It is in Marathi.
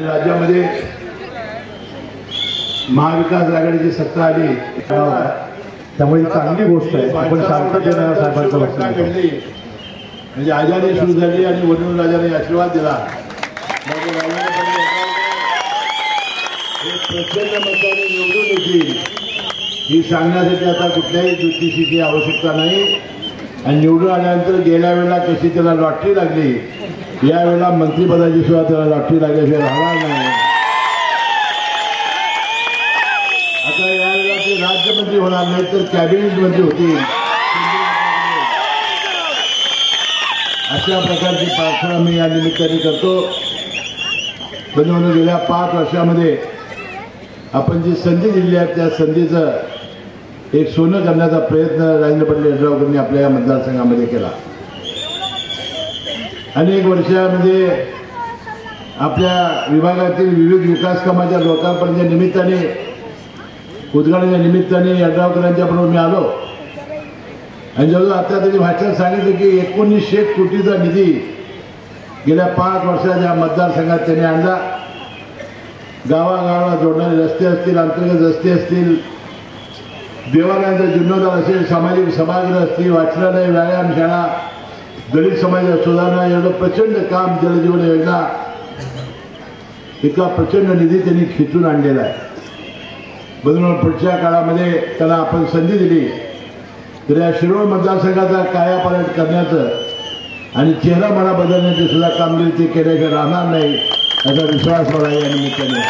राज्यामध्ये महाविकास आघाडीची सत्ता आली त्यामुळे चांगली गोष्ट आहे। आपण शांततेने साहेबांचं घटना घडली म्हणजे आजारी सुरू झाली आणि वडील राजाने आशीर्वाद दिला। प्रचंड मताने निवडून येतील ही सांगण्यासाठी आता कुठल्याही ज्योतिषीची आवश्यकता नाही। आणि निवडून आल्यानंतर गेल्या वेळेला कशी त्याला लॉटरी लागली, यावेळेला मंत्रिपदाची सुद्धा त्याला लॉटरी लागल्याशिवाय राहणार नाही। आता यावेळेला ते राज्यमंत्री होणार नाही तर कॅबिनेट मंत्री होतील अशा प्रकारची प्रार्थना मी या निमित्ताने करतो। बंधूंनो, गेल्या 5 वर्षामध्ये आपण जी संधी दिली आहे त्या संधीचं एक सोनं करण्याचा प्रयत्न राजेंद्र पाटील यड्रावकरांनी आपल्या या मतदारसंघामध्ये केला। अनेक वर्षामध्ये आपल्या विभागातील विविध विकास कामाच्या लोकार्पणाच्या निमित्ताने उद्घाटनाच्या निमित्ताने यड्रावकरांच्या बरोबर मी आलो आणि जेव्हा आता त्यांनी भाषणात सांगितलं की 1900 कोटीचा निधी गेल्या 5 वर्षाच्या मतदारसंघात त्यांनी आणला। गावागावाला जोडणारे रस्ते असतील, अंतर्गत रस्ते असतील, देवालयांचा जीर्णोद्धार असेल, सामाजिक सभागृह असतील, वाचनालय, व्यायामशाळा, दलित समाजाच्या सुधारणा, एवढं प्रचंड काम जलजीवन योजना, इतका प्रचंड निधी त्यांनी खिचून आणलेला आहे। बंधूंनो, पुढच्या काळामध्ये त्याला आपण संधी दिली तर या शिरोळ मतदारसंघाचा कायापालट करण्याचं आणि चेहरा मला बदलण्याची सुद्धा कामगिरी ते केल्याशिवाय राहणार नाही याचा विश्वास मला या निमित्ताने